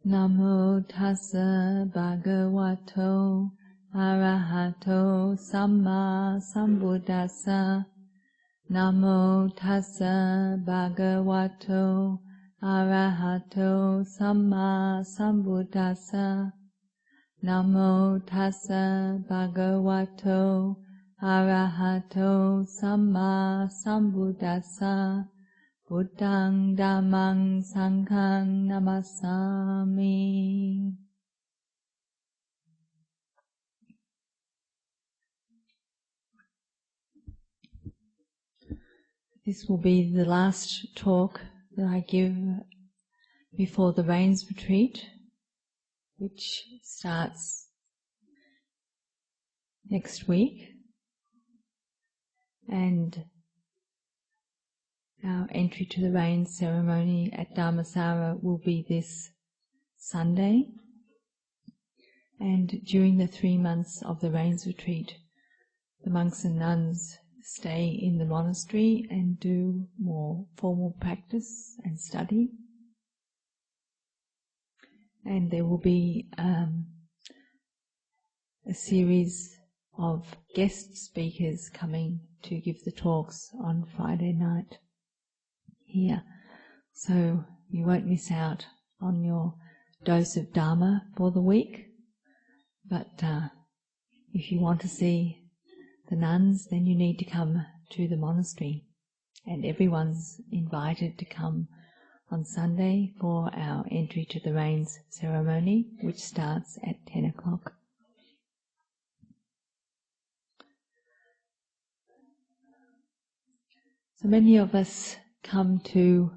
Namo tassa bhagavato arahato samma sambuddhassa. Namo tassa bhagavato arahato samma sambuddhassa. Namo tassa bhagavato arahato samma sambuddhassa. Buddhaṃ Dhammāṃ Sanghaṃ Namasami. This will be the last talk that I give before the Rains Retreat, which starts next week, and our entry to the Rains ceremony at Dharmasara will be this Sunday, and during the 3 months of the Rains Retreat, the monks and nuns stay in the monastery and do more formal practice and study. And there will be a series of guest speakers coming to give the talks on Friday night here. So you won't miss out on your dose of Dharma for the week. But if you want to see the nuns, then you need to come to the monastery. And everyone's invited to come on Sunday for our entry to the Rains ceremony, which starts at 10 o'clock. So many of us come to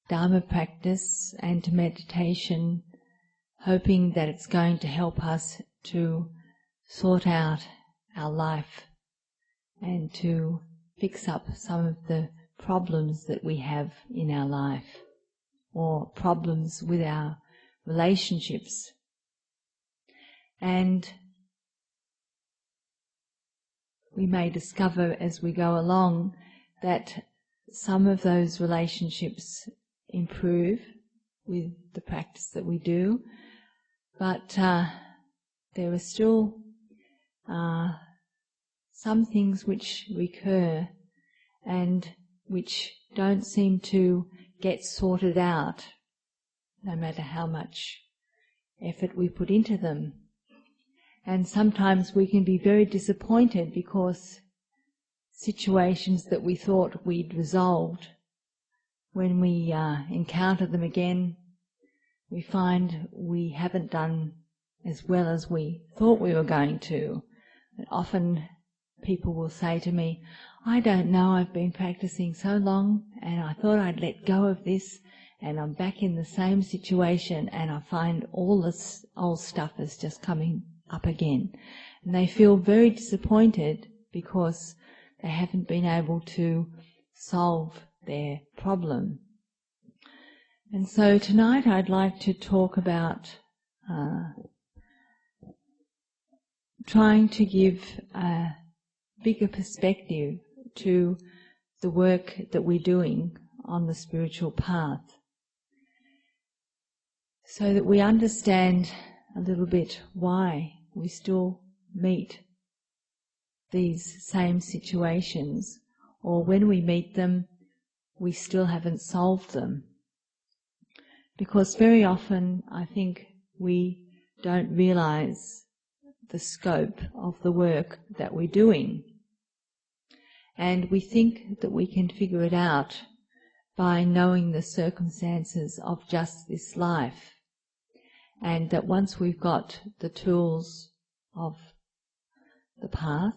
Dharma practice and to meditation hoping that it's going to help us to sort out our life and to fix up some of the problems that we have in our life, or problems with our relationships. And we may discover as we go along that some of those relationships improve with the practice that we do, but there are still some things which recur and which don't seem to get sorted out, no matter how much effort we put into them. And sometimes we can be very disappointed because situations that we thought we'd resolved, when we encounter them again, we find we haven't done as well as we thought we were going to. And often people will say to me, I don't know, I've been practicing so long and I thought I'd let go of this, and I'm back in the same situation and I find all this old stuff is just coming up again. And they feel very disappointed because they haven't been able to solve their problem. And so tonight I'd like to talk about trying to give a bigger perspective to the work that we're doing on the spiritual path, so that we understand a little bit why we still meet these same situations, or when we meet them, we still haven't solved them. Because very often I think we don't realize the scope of the work that we're doing. And we think that we can figure it out by knowing the circumstances of just this life, and that once we've got the tools of the path,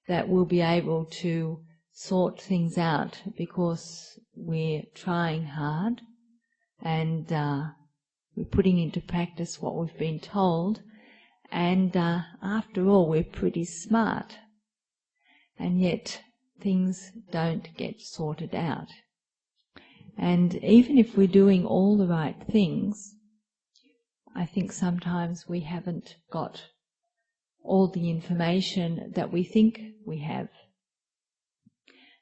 that we'll be able to sort things out because we're trying hard and we're putting into practice what we've been told, and after all we're pretty smart, and yet things don't get sorted out. And even if we're doing all the right things, I think sometimes we haven't got all the information that we think we have.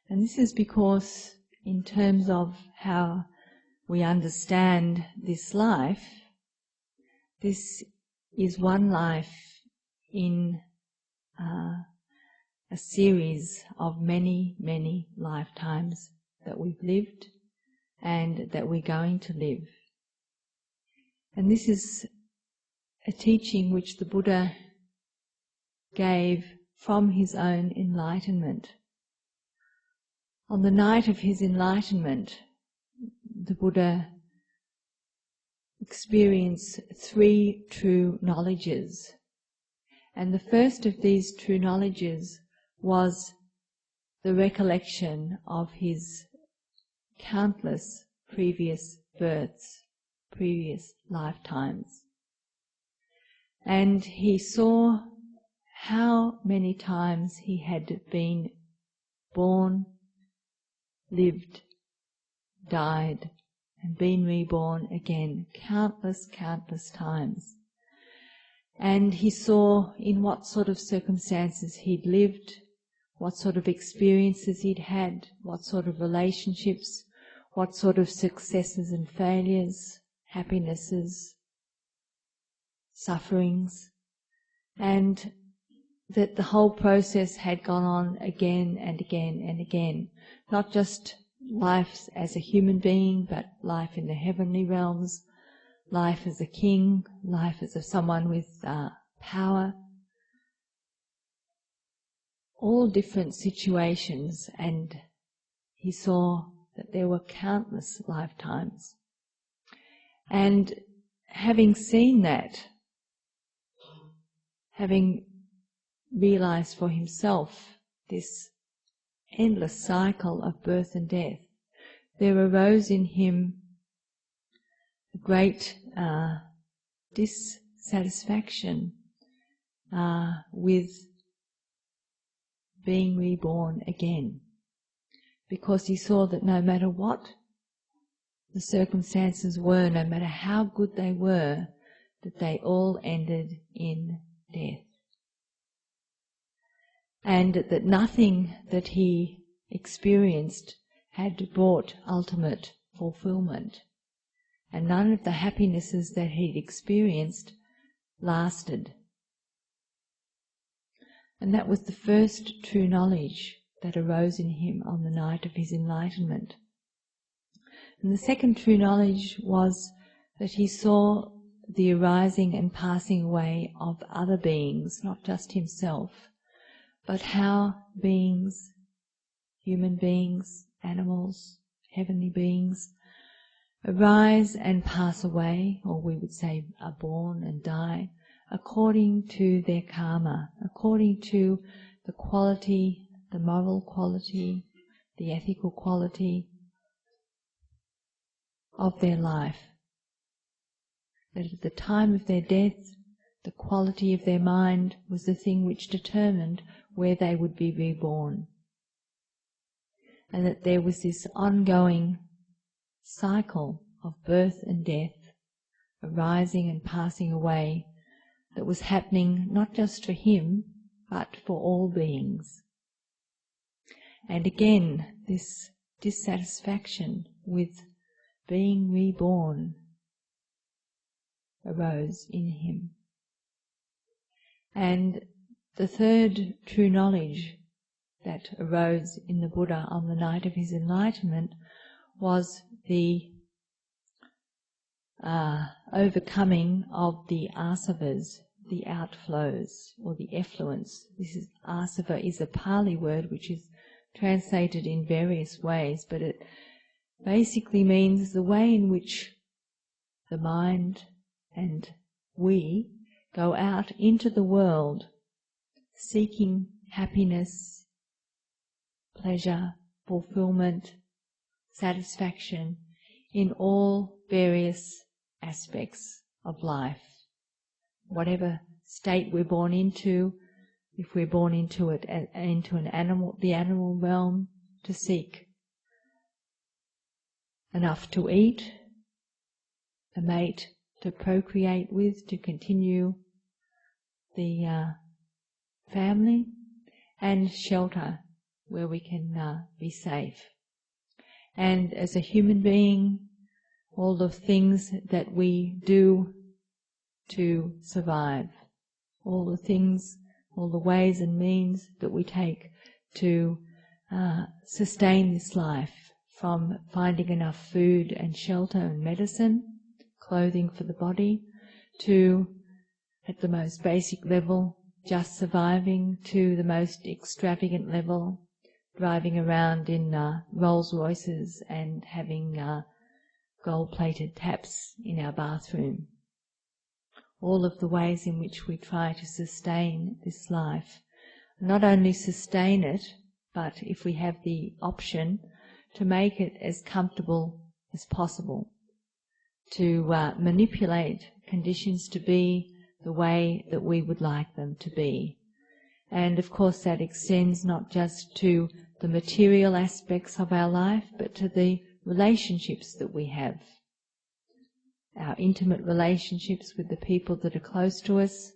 And this is because in terms of how we understand this life, this is one life in a series of many, many lifetimes that we've lived and that we're going to live. And this is a teaching which the Buddha gave from his own enlightenment. On the night of his enlightenment, the Buddha experienced 3 true knowledges. And the first of these true knowledges was the recollection of his countless previous births, previous lifetimes. And he saw how many times he had been born, lived, died, and been reborn again, countless times. And he saw in what sort of circumstances he'd lived, what sort of experiences he'd had, what sort of relationships, what sort of successes and failures, happinesses, sufferings, and that the whole process had gone on again and again and again. Not just life as a human being, but life in the heavenly realms, life as a king, life as someone with power. All different situations, and he saw that there were countless lifetimes. And having seen that, having realized for himself this endless cycle of birth and death, there arose in him a great dissatisfaction with being reborn again, because he saw that no matter what the circumstances were, no matter how good they were, that they all ended in death. And that nothing that he experienced had brought ultimate fulfillment. And none of the happinesses that he'd experienced lasted. And that was the first true knowledge that arose in him on the night of his enlightenment. And the second true knowledge was that he saw the arising and passing away of other beings, not just himself, but how beings, human beings, animals, heavenly beings, arise and pass away, or we would say are born and die, according to their karma, according to the quality, the moral quality, the ethical quality of their life. That at the time of their death, the quality of their mind was the thing which determined where they would be reborn. And that there was this ongoing cycle of birth and death, arising and passing away, that was happening not just for him, but for all beings. And again, this dissatisfaction with being reborn arose in him. And the third true knowledge that arose in the Buddha on the night of his enlightenment was the overcoming of the asavas, the outflows, or the effluence. This is asava is a Pali word which is translated in various ways, but it basically means the way in which the mind and we go out into the world seeking happiness, pleasure, fulfillment, satisfaction in all various aspects of life. Whatever state we're born into, if we're born into it, into an animal, the animal realm, to seek enough to eat, a mate to procreate with, to continue the family, and shelter where we can be safe. And as a human being, all the things that we do to survive, all the things, all the ways and means that we take to sustain this life, from finding enough food and shelter and medicine, clothing for the body, to, at the most basic level, just surviving, to the most extravagant level, driving around in Rolls Royces and having gold-plated taps in our bathroom. All of the ways in which we try to sustain this life. Not only sustain it, but if we have the option, to make it as comfortable as possible, to manipulate conditions to be the way that we would like them to be. And of course that extends not just to the material aspects of our life, but to the relationships that we have. Our intimate relationships with the people that are close to us,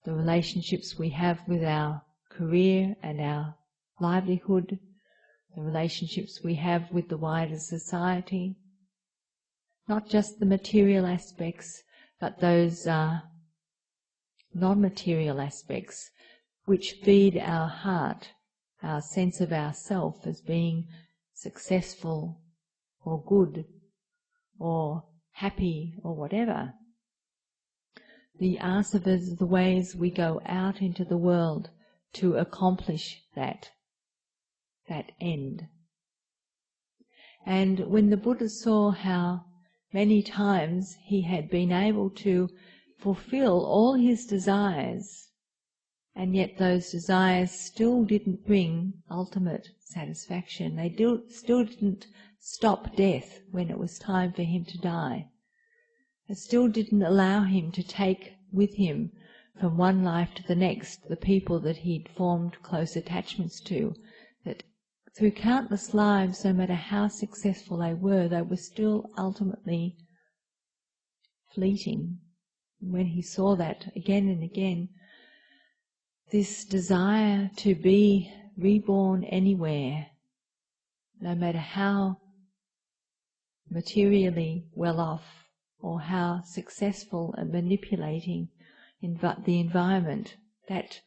the relationships we have with our career and our livelihood, the relationships we have with the wider society, not just the material aspects, but those non-material aspects which feed our heart, our sense of ourself as being successful or good or happy or whatever. The asavas are the ways we go out into the world to accomplish that end. And when the Buddha saw how many times he had been able to fulfill all his desires, and yet those desires still didn't bring ultimate satisfaction, they still didn't stop death when it was time for him to die. It still didn't allow him to take with him from one life to the next the people that he'd formed close attachments to, that through countless lives, no matter how successful they were still ultimately fleeting. When he saw that again and again, this desire to be reborn anywhere, no matter how materially well off or how successful at manipulating the environment, that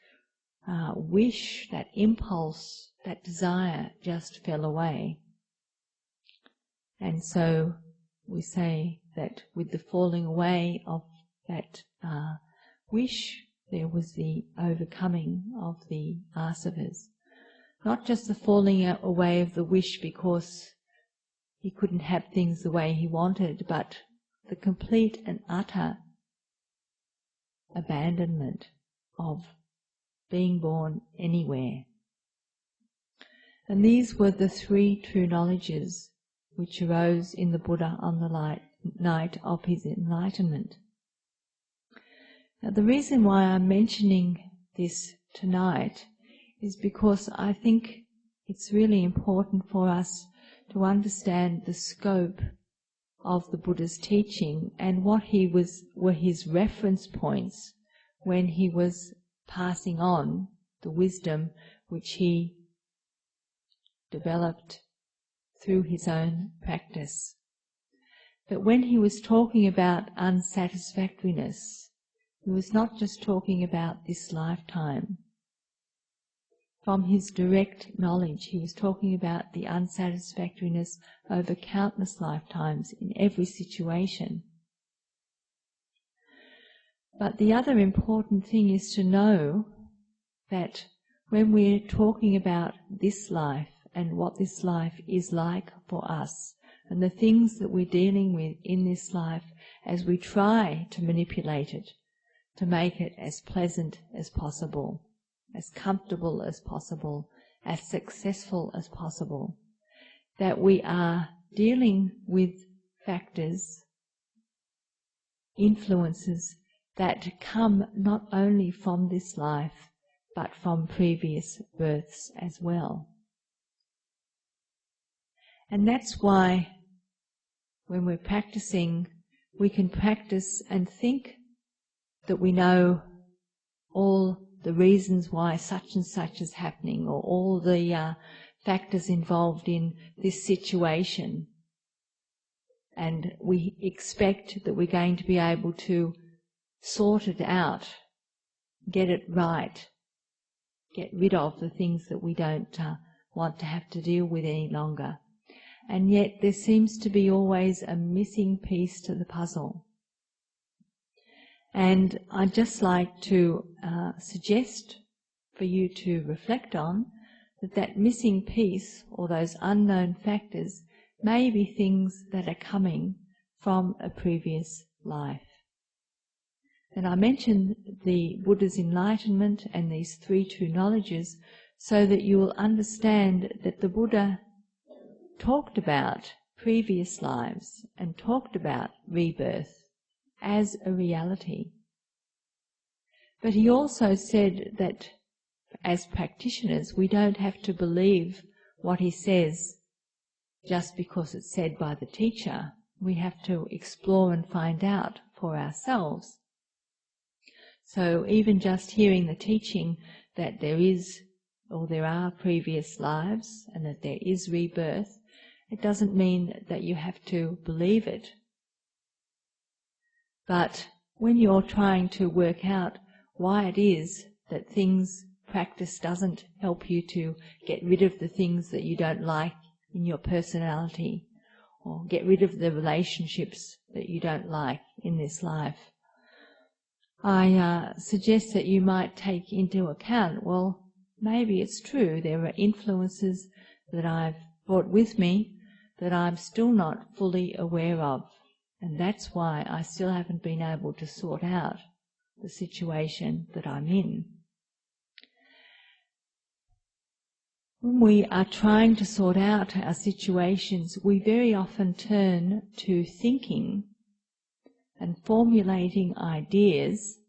wish, that impulse, that desire just fell away. And so we say that with the falling away of that wish, there was the overcoming of the asavas. Not just the falling away of the wish because he couldn't have things the way he wanted, but the complete and utter abandonment of being born anywhere. And these were the three true knowledges which arose in the Buddha on the night of his enlightenment. Now, the reason why I'm mentioning this tonight is because I think it's really important for us to understand the scope of the Buddha's teaching and what were his reference points when he was passing on the wisdom which he developed through his own practice. But when he was talking about unsatisfactoriness, he was not just talking about this lifetime. From his direct knowledge, he was talking about the unsatisfactoriness over countless lifetimes in every situation. But the other important thing is to know that when we're talking about this life and what this life is like for us, and the things that we're dealing with in this life as we try to manipulate it, to make it as pleasant as possible, as comfortable as possible, as successful as possible, that we are dealing with factors, influences that come not only from this life, but from previous births as well. And that's why when we're practicing, we can practice and think that we know all the reasons why such and such is happening, or all the factors involved in this situation. and we expect that we're going to be able to sort it out, get it right, get rid of the things that we don't want to have to deal with any longer. And yet there seems to be always a missing piece to the puzzle. And I'd just like to suggest for you to reflect on that missing piece, or those unknown factors, may be things that are coming from a previous life. And I mention the Buddha's enlightenment and these three true knowledges so that you will understand that the Buddha talked about previous lives and talked about rebirth as a reality. But he also said that as practitioners we don't have to believe what he says just because it's said by the teacher. We have to explore and find out for ourselves. So even just hearing the teaching that there is or there are previous lives and that there is rebirth, it doesn't mean that you have to believe it. But when you're trying to work out why it is that practice doesn't help you to get rid of the things that you don't like in your personality, or get rid of the relationships that you don't like in this life, I suggest that you might take into account, well, maybe it's true, there are influences that I've brought with me that I'm still not fully aware of, and that's why I still haven't been able to sort out the situation that I'm in. When we are trying to sort out our situations, we very often turn to thinking and formulating ideas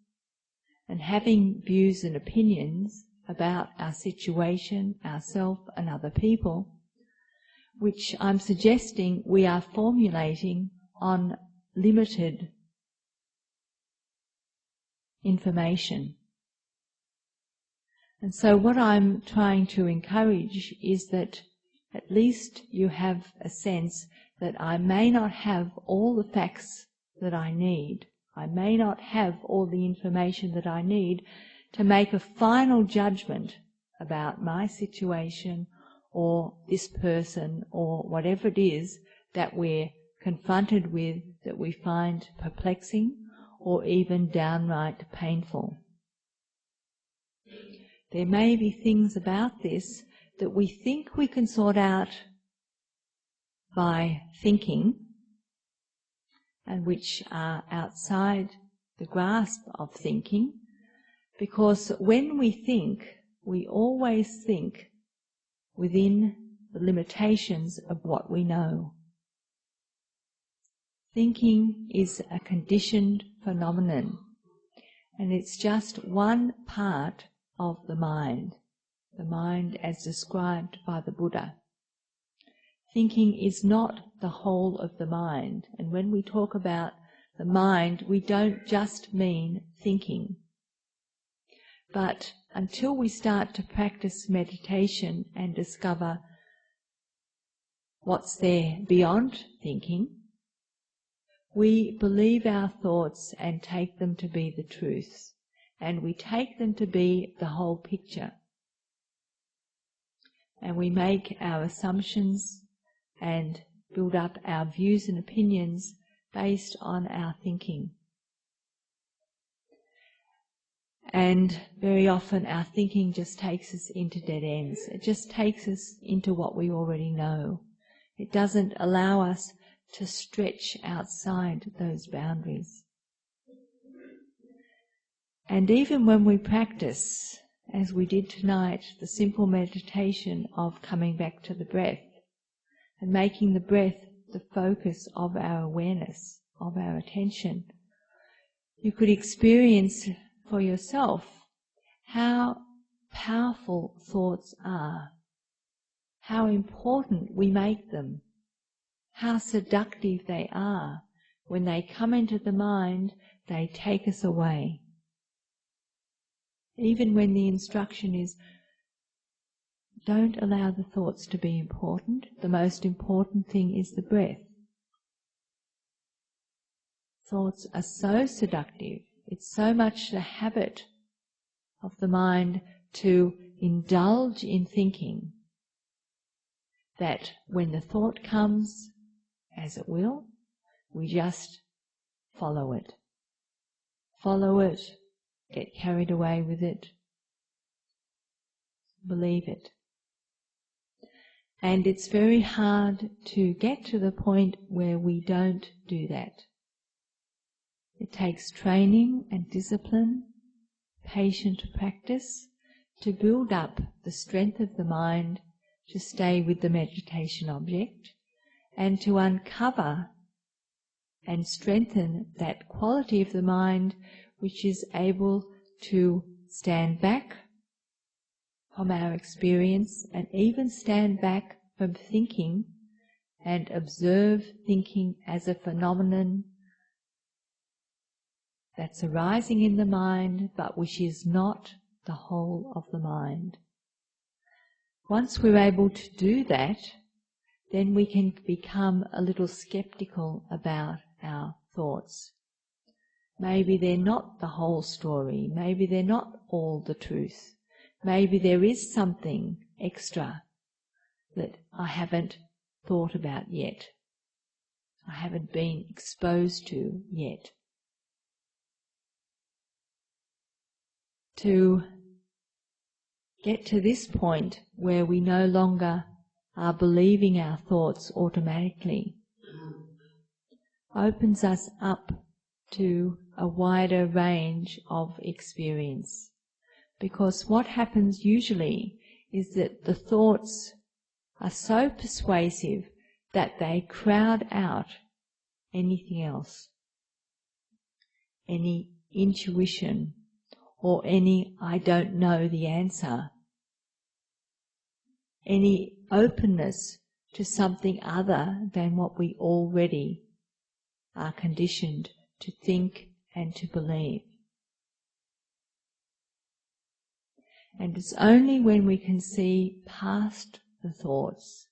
and having views and opinions about our situation, ourselves and other people, which I'm suggesting we are formulating on limited information. And so what I'm trying to encourage is that at least you have a sense that I may not have all the facts that I need. I may not have all the information that I need to make a final judgment about my situation or this person or whatever it is that we're confronted with that we find perplexing or even downright painful. There may be things about this that we think we can sort out by thinking, and which are outside the grasp of thinking, because when we think, we always think within the limitations of what we know. Thinking is a conditioned phenomenon, and it's just one part of the mind as described by the Buddha. Thinking is not the whole of the mind, and when we talk about the mind, we don't just mean thinking. But until we start to practice meditation and discover what's there beyond thinking, we believe our thoughts and take them to be the truths, and we take them to be the whole picture. And we make our assumptions and build up our views and opinions based on our thinking. And very often our thinking just takes us into dead ends. It just takes us into what we already know. It doesn't allow us to stretch outside those boundaries. And even when we practice, as we did tonight, the simple meditation of coming back to the breath and making the breath the focus of our awareness, of our attention, you could experience for yourself how powerful thoughts are, how important we make them, how seductive they are. When they come into the mind, they take us away. Even when the instruction is, don't allow the thoughts to be important, the most important thing is the breath. Thoughts are so seductive. It's so much the habit of the mind to indulge in thinking that when the thought comes, as it will, we just follow it. Follow it, get carried away with it, believe it. And it's very hard to get to the point where we don't do that. It takes training and discipline, patient practice, to build up the strength of the mind to stay with the meditation object and to uncover and strengthen that quality of the mind which is able to stand back from our experience and even stand back from thinking and observe thinking as a phenomenon that's arising in the mind but which is not the whole of the mind. Once we're able to do that, then we can become a little skeptical about our thoughts. Maybe they're not the whole story, maybe they're not all the truth. Maybe there is something extra that I haven't thought about yet. I haven't been exposed to yet. To get to this point where we no longer are believing our thoughts automatically opens us up to a wider range of experience. Because what happens usually is that the thoughts are so persuasive that they crowd out anything else, any intuition or any I don't know the answer, any openness to something other than what we already are conditioned to think and to believe. And it's only when we can see past the thoughts